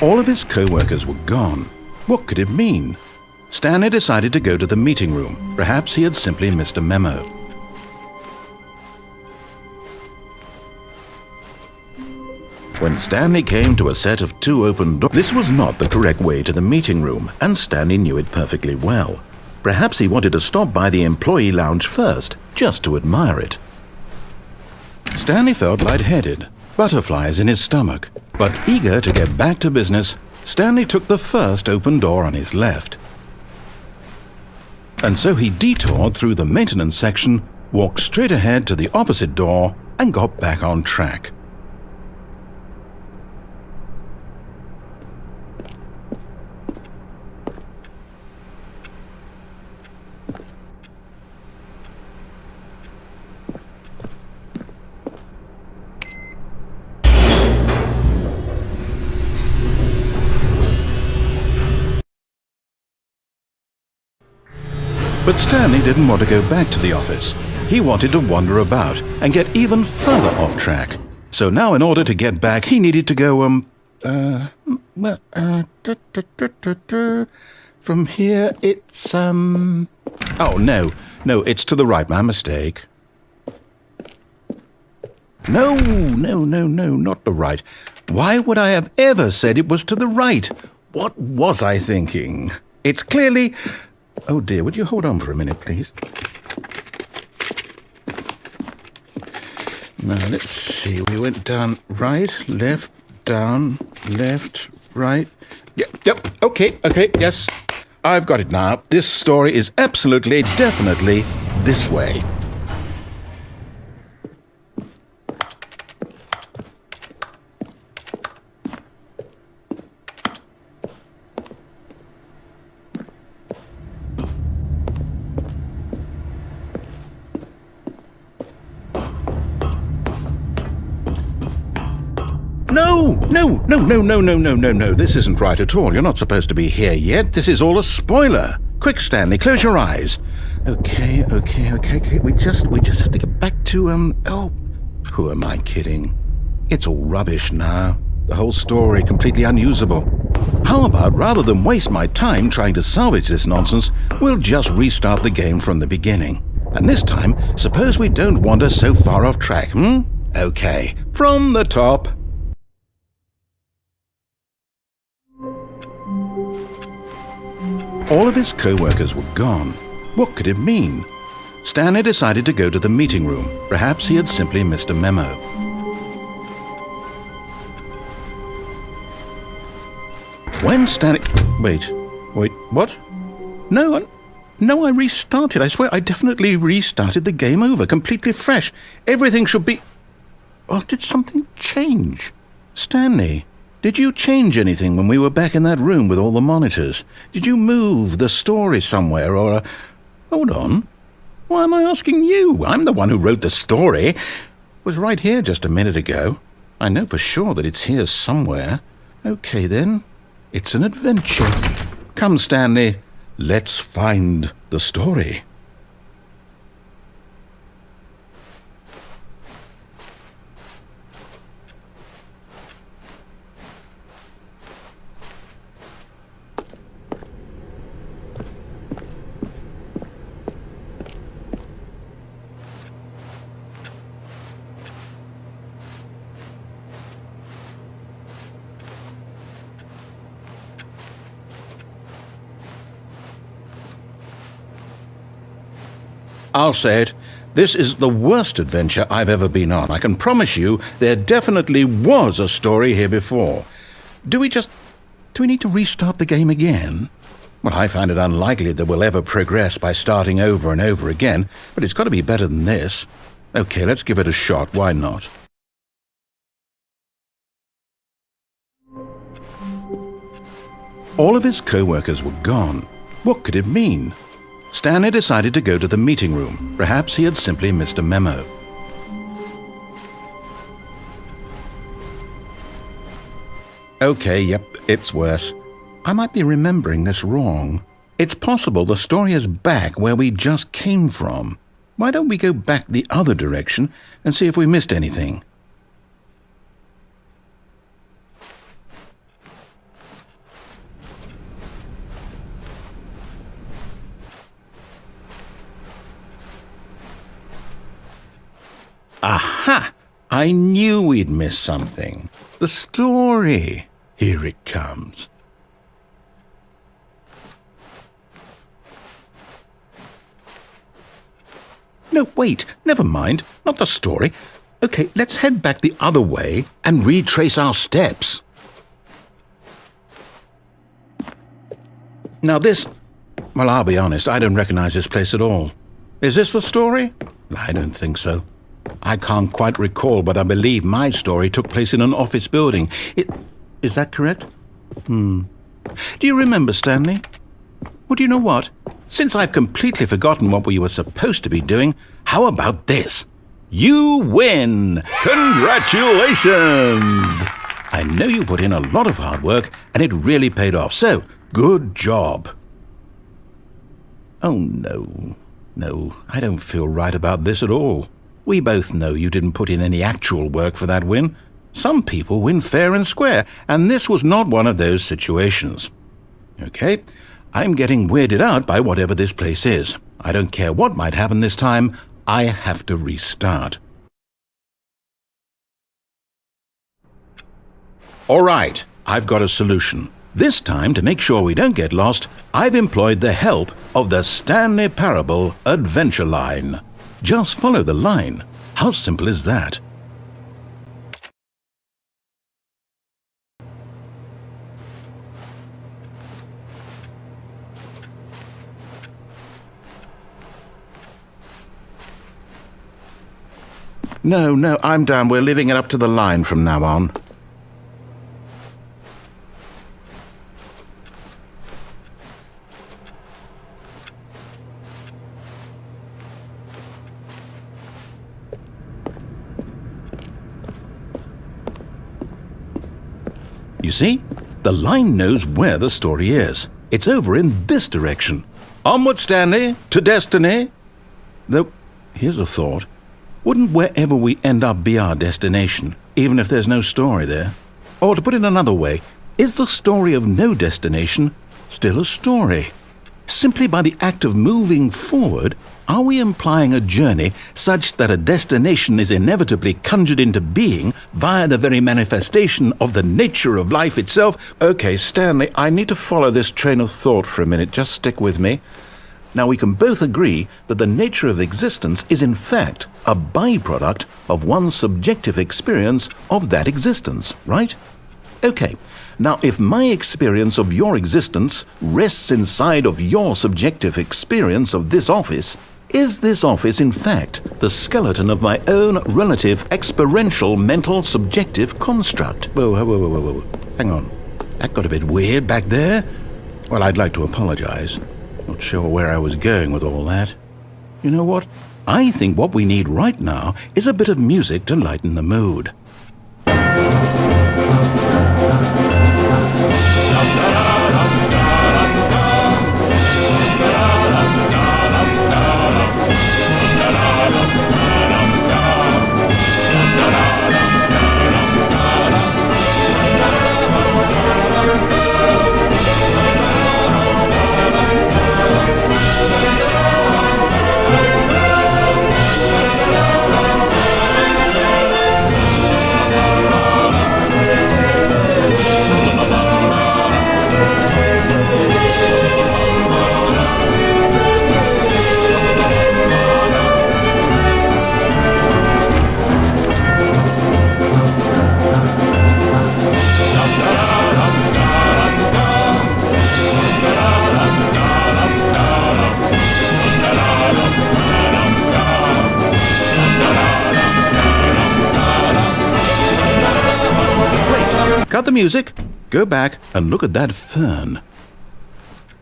All of his co-workers were gone. What could it mean? Stanley decided to go to the meeting room. Perhaps he had simply missed a memo. When Stanley came to a set of 2 open doors, this was not the correct way to the meeting room, and Stanley knew it perfectly well. Perhaps he wanted to stop by the employee lounge first, just to admire it. Stanley felt lightheaded, butterflies in his stomach, but eager to get back to business, Stanley took the first open door on his left. And so he detoured through the maintenance section, walked straight ahead to the opposite door, and got back on track. But Stanley didn't want to go back to the office. He wanted to wander about and get even further off track. So now in order to get back, he needed to go, from here it's, oh, no, it's to the right, my mistake. No, not the right. Why would I have ever said it was to the right? What was I thinking? It's clearly... Oh dear, would you hold on for a minute, please? Now, let's see. We went down right, left, down, left, right. Yep, okay, yes. I've got it now. This story is absolutely, definitely this way. No, this isn't right at all. You're not supposed to be here yet. This is all a spoiler. Quick, Stanley, close your eyes. Okay. We just have to get back to, oh, who am I kidding? It's all rubbish now. The whole story completely unusable. How about, rather than waste my time trying to salvage this nonsense, we'll just restart the game from the beginning. And this time, suppose we don't wander so far off track, Okay, from the top. All of his co-workers were gone. What could it mean? Stanley decided to go to the meeting room. Perhaps he had simply missed a memo. When Stanley... Wait, what? No, I restarted. I swear I definitely restarted the game over, completely fresh. Everything should be... Oh, did something change? Stanley... Did you change anything when we were back in that room with all the monitors? Did you move the story somewhere or... Hold on. Why am I asking you? I'm the one who wrote the story. It was right here just a minute ago. I know for sure that it's here somewhere. Okay, then. It's an adventure. Come, Stanley. Let's find the story. I'll say it, this is the worst adventure I've ever been on. I can promise you there definitely was a story here before. Do we need to restart the game again? Well, I find it unlikely that we'll ever progress by starting over and over again, but it's got to be better than this. Okay, let's give it a shot. Why not? All of his co-workers were gone. What could it mean? Stanley decided to go to the meeting room. Perhaps he had simply missed a memo. Okay, yep, it's worse. I might be remembering this wrong. It's possible the story is back where we just came from. Why don't we go back the other direction and see if we missed anything? Aha! I knew we'd miss something. The story. Here it comes. No, wait, never mind. Not the story. Okay, let's head back the other way and retrace our steps. Now this... Well, I'll be honest, I don't recognize this place at all. Is this the story? I don't think so. I can't quite recall, but I believe my story took place in an office building. Is that correct? Do you remember, Stanley? Well, do you know what? Since I've completely forgotten what we were supposed to be doing, how about this? You win! Congratulations! I know you put in a lot of hard work, and it really paid off, so good job. Oh, no. No, I don't feel right about this at all. We both know you didn't put in any actual work for that win. Some people win fair and square, and this was not one of those situations. Okay, I'm getting weirded out by whatever this place is. I don't care what might happen this time, I have to restart. All right, I've got a solution. This time, to make sure we don't get lost, I've employed the help of the Stanley Parable adventure line. Just follow the line. How simple is that? No, I'm down. We're leaving it up to the line from now on. You see? The line knows where the story is. It's over in this direction. Onward, Stanley, to destiny. Though, here's a thought. Wouldn't wherever we end up be our destination, even if there's no story there? Or to put it another way, is the story of no destination still a story? Simply by the act of moving forward, are we implying a journey such that a destination is inevitably conjured into being via the very manifestation of the nature of life itself? Okay, Stanley, I need to follow this train of thought for a minute. Just stick with me. Now, we can both agree that the nature of existence is in fact a byproduct of one's subjective experience of that existence, right? Okay, now if my experience of your existence rests inside of your subjective experience of this office, is this office in fact the skeleton of my own relative experiential mental subjective construct? Whoa. Hang on. That got a bit weird back there. Well, I'd like to apologize. Not sure where I was going with all that. You know what? I think what we need right now is a bit of music to lighten the mood. Cut the music, go back and look at that fern.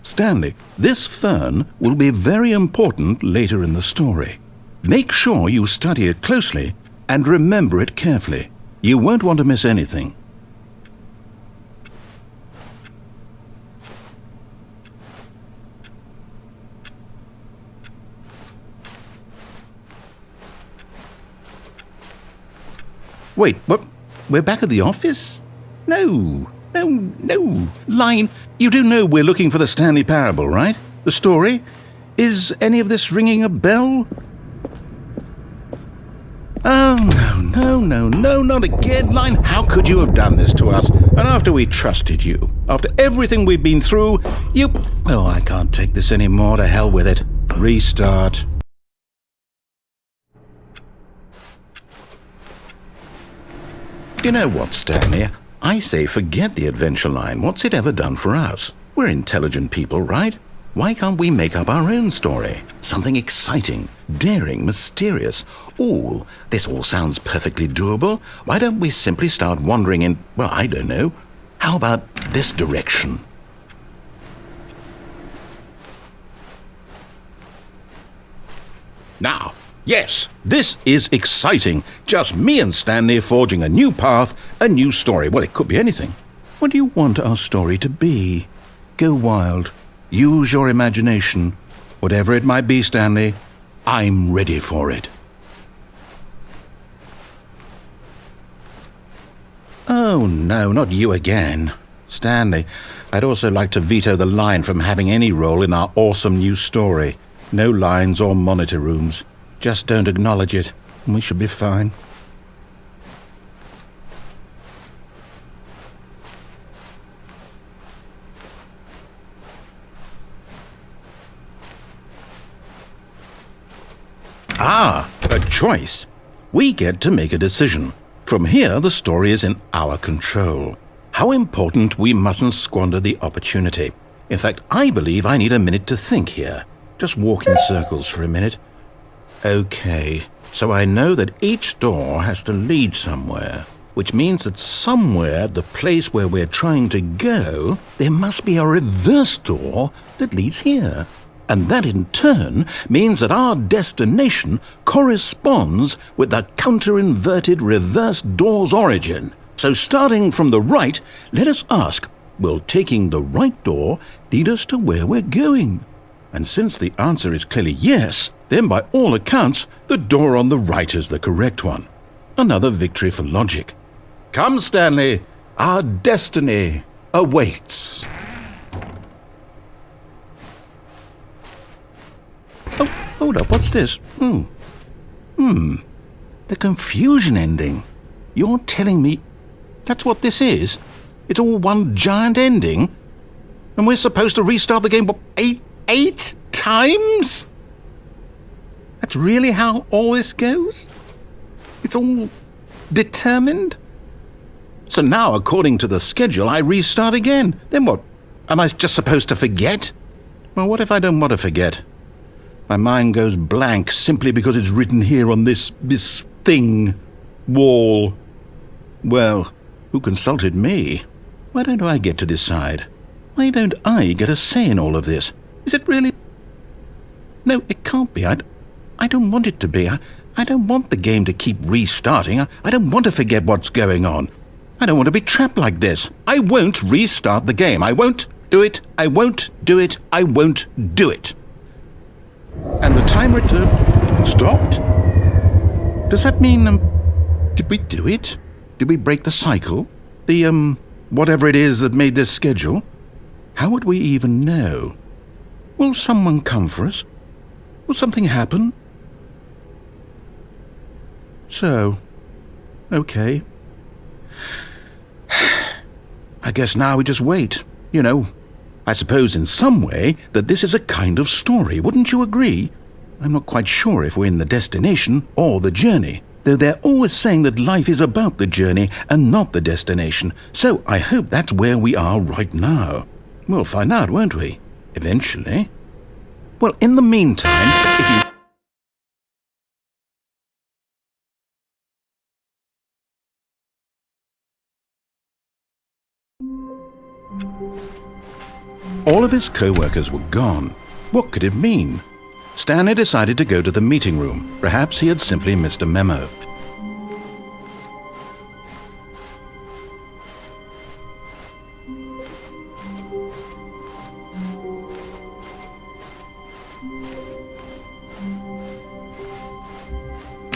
Stanley, this fern will be very important later in the story. Make sure you study it closely and remember it carefully. You won't want to miss anything. Wait, what? We're back at the office? No. Line, you do know we're looking for the Stanley Parable, right? The story? Is any of this ringing a bell? Oh, no, not again, Line. How could you have done this to us? And after we trusted you, after everything we've been through, you... Oh, I can't take this anymore. To hell with it. Restart. You know what, Stanley? I say forget the adventure line. What's it ever done for us? We're intelligent people, right? Why can't we make up our own story? Something exciting, daring, mysterious. Ooh, this all sounds perfectly doable. Why don't we simply start wandering in, well, I don't know. How about this direction? Now, yes, this is exciting. Just me and Stanley forging a new path, a new story. Well, it could be anything. What do you want our story to be? Go wild. Use your imagination. Whatever it might be, Stanley, I'm ready for it. Oh, no, not you again. Stanley, I'd also like to veto the line from having any role in our awesome new story. No lines or monitor rooms. Just don't acknowledge it, and we should be fine. Ah, a choice. We get to make a decision. From here, the story is in our control. How important we mustn't squander the opportunity. In fact, I believe I need a minute to think here. Just walk in circles for a minute. Okay, so I know that each door has to lead somewhere, which means that somewhere, the place where we're trying to go, there must be a reverse door that leads here. And that in turn means that our destination corresponds with the counter-inverted reverse door's origin. So starting from the right, let us ask, will taking the right door lead us to where we're going? And since the answer is clearly yes, then by all accounts, the door on the right is the correct one. Another victory for logic. Come, Stanley, our destiny awaits. Oh, hold up, what's this? The confusion ending. You're telling me that's what this is? It's all one giant ending? And we're supposed to restart the game, what, eight times? That's really how all this goes? It's all determined? So now, according to the schedule, I restart again. Then what? Am I just supposed to forget? Well, what if I don't want to forget? My mind goes blank simply because it's written here on this thing, wall. Well, who consulted me? Why don't I get to decide? Why don't I get a say in all of this? Is it really? No, it can't be. I don't want it to be. I don't want the game to keep restarting. I don't want to forget what's going on. I don't want to be trapped like this. I won't restart the game. I won't do it. I won't do it. I won't do it. And the timer stopped? Does that mean, did we do it? Did we break the cycle? The, whatever it is that made this schedule? How would we even know? Will someone come for us? Will something happen? So, okay. I guess now we just wait, you know. I suppose in some way that this is a kind of story, wouldn't you agree? I'm not quite sure if we're in the destination or the journey, though they're always saying that life is about the journey and not the destination, so I hope that's where we are right now. We'll find out, won't we? Eventually. Well, in the meantime, if you... All of his co-workers were gone. What could it mean? Stanley decided to go to the meeting room. Perhaps he had simply missed a memo.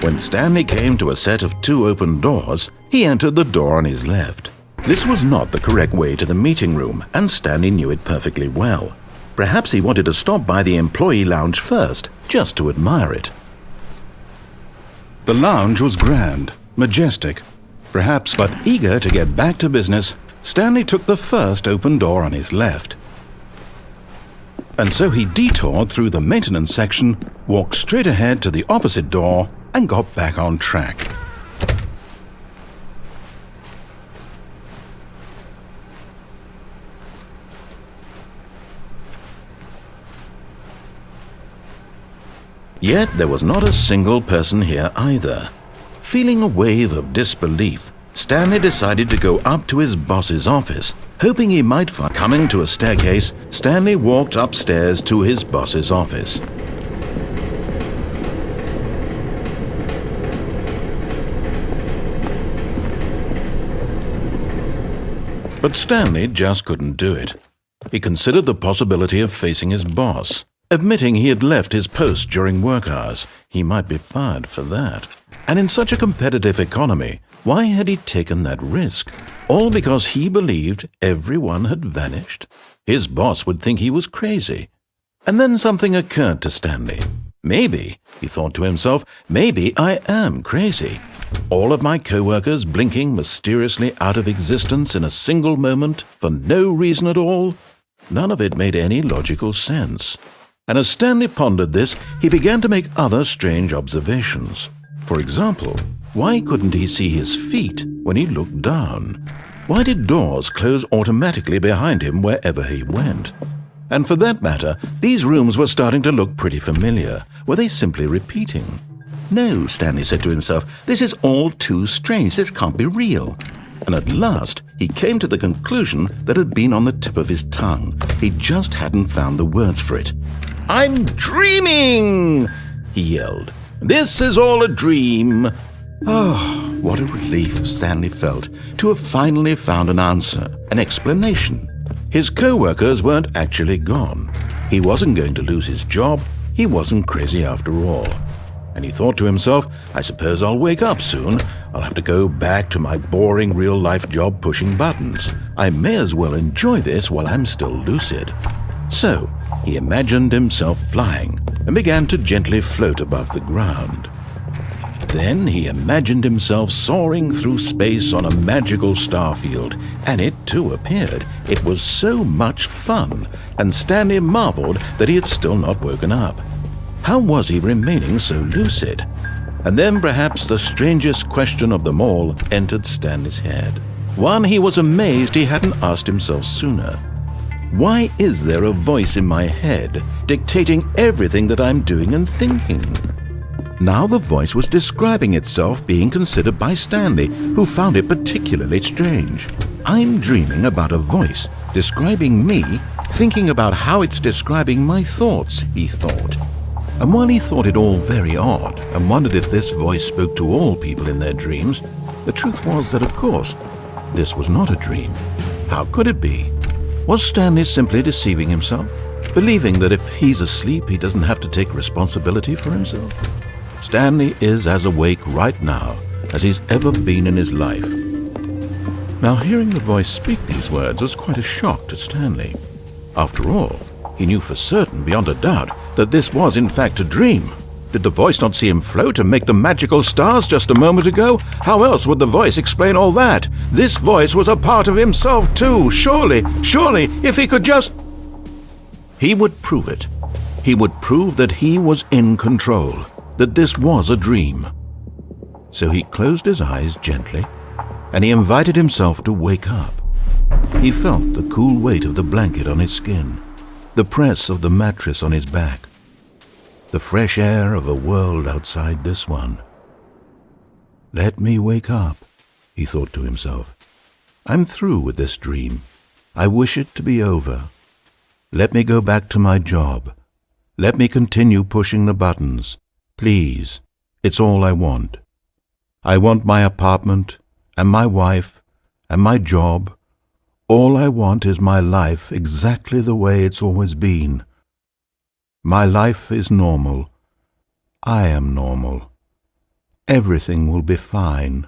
When Stanley came to a set of 2 open doors, he entered the door on his left. This was not the correct way to the meeting room, and Stanley knew it perfectly well. Perhaps he wanted to stop by the employee lounge first, just to admire it. The lounge was grand, majestic, perhaps, but eager to get back to business, Stanley took the first open door on his left. And so he detoured through the maintenance section, walked straight ahead to the opposite door, and got back on track. Yet there was not a single person here either. Feeling a wave of disbelief, Stanley decided to go up to his boss's office, hoping he might find. Coming to a staircase, Stanley walked upstairs to his boss's office. But Stanley just couldn't do it. He considered the possibility of facing his boss. Admitting he had left his post during work hours, he might be fired for that. And in such a competitive economy, why had he taken that risk? All because he believed everyone had vanished? His boss would think he was crazy. And then something occurred to Stanley. Maybe, he thought to himself, maybe I am crazy. All of my co-workers blinking mysteriously out of existence in a single moment for no reason at all? None of it made any logical sense. And as Stanley pondered this, he began to make other strange observations. For example, why couldn't he see his feet when he looked down? Why did doors close automatically behind him wherever he went? And for that matter, these rooms were starting to look pretty familiar. Were they simply repeating? No, Stanley said to himself, this is all too strange. This can't be real. And at last, he came to the conclusion that had been on the tip of his tongue. He just hadn't found the words for it. "I'm dreaming!" he yelled. "This is all a dream." Oh, what a relief Stanley felt to have finally found an answer, an explanation. His co-workers weren't actually gone. He wasn't going to lose his job. He wasn't crazy after all. And he thought to himself, I suppose I'll wake up soon. I'll have to go back to my boring real-life job pushing buttons. I may as well enjoy this while I'm still lucid. So, he imagined himself flying and began to gently float above the ground. Then he imagined himself soaring through space on a magical starfield, and it too appeared. It was so much fun, and Stanley marveled that he had still not woken up. How was he remaining so lucid? And then perhaps the strangest question of them all entered Stanley's head. One he was amazed he hadn't asked himself sooner. Why is there a voice in my head dictating everything that I'm doing and thinking? Now the voice was describing itself being considered by Stanley, who found it particularly strange. I'm dreaming about a voice describing me, thinking about how it's describing my thoughts, he thought. And while he thought it all very odd and wondered if this voice spoke to all people in their dreams, the truth was that, of course, this was not a dream. How could it be? Was Stanley simply deceiving himself, believing that if he's asleep, he doesn't have to take responsibility for himself? Stanley is as awake right now as he's ever been in his life. Now, hearing the voice speak these words was quite a shock to Stanley. After all, he knew for certain, beyond a doubt, that this was in fact a dream. Did the voice not see him float and make the magical stars just a moment ago? How else would the voice explain all that? This voice was a part of himself too. Surely, if he could just... He would prove it. He would prove that he was in control, that this was a dream. So he closed his eyes gently, and he invited himself to wake up. He felt the cool weight of the blanket on his skin, the press of the mattress on his back, the fresh air of a world outside this one. Let me wake up, he thought to himself. I'm through with this dream. I wish it to be over. Let me go back to my job. Let me continue pushing the buttons. Please, it's all I want. I want my apartment and my wife and my job. All I want is my life exactly the way it's always been. My life is normal. I am normal. Everything will be fine.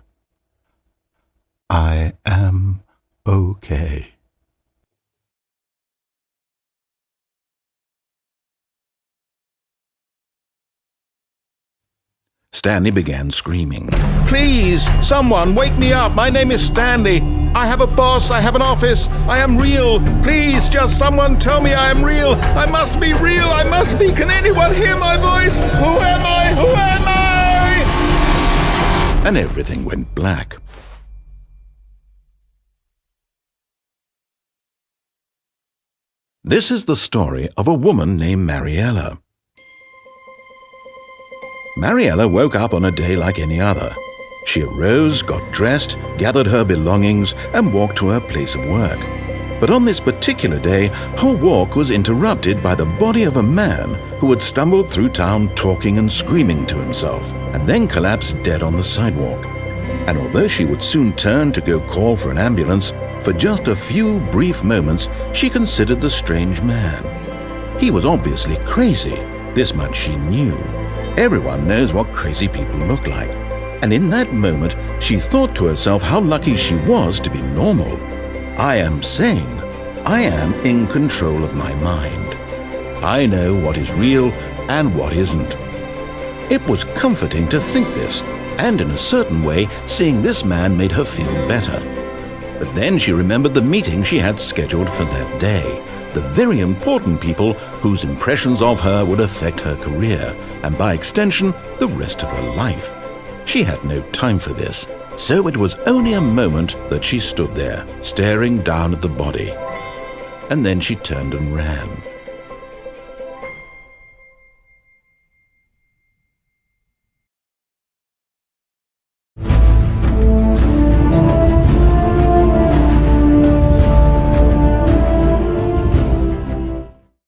I am okay. Stanley began screaming. "Please, someone, wake me up. My name is Stanley. I have a boss. I have an office. I am real. Please, just someone tell me I am real. I must be real. I must be. Can anyone hear my voice? Who am I? Who am I?" And everything went black. This is the story of a woman named Mariella. Mariella woke up on a day like any other. She arose, got dressed, gathered her belongings, and walked to her place of work. But on this particular day, her walk was interrupted by the body of a man who had stumbled through town talking and screaming to himself, and then collapsed dead on the sidewalk. And although she would soon turn to go call for an ambulance, for just a few brief moments she considered the strange man. He was obviously crazy, this much she knew. Everyone knows what crazy people look like. And in that moment, she thought to herself how lucky she was to be normal. I am sane. I am in control of my mind. I know what is real and what isn't. It was comforting to think this, and in a certain way, seeing this man made her feel better. But then she remembered the meeting she had scheduled for that day. The very important people whose impressions of her would affect her career, and by extension, the rest of her life. She had no time for this, so it was only a moment that she stood there, staring down at the body. And then she turned and ran.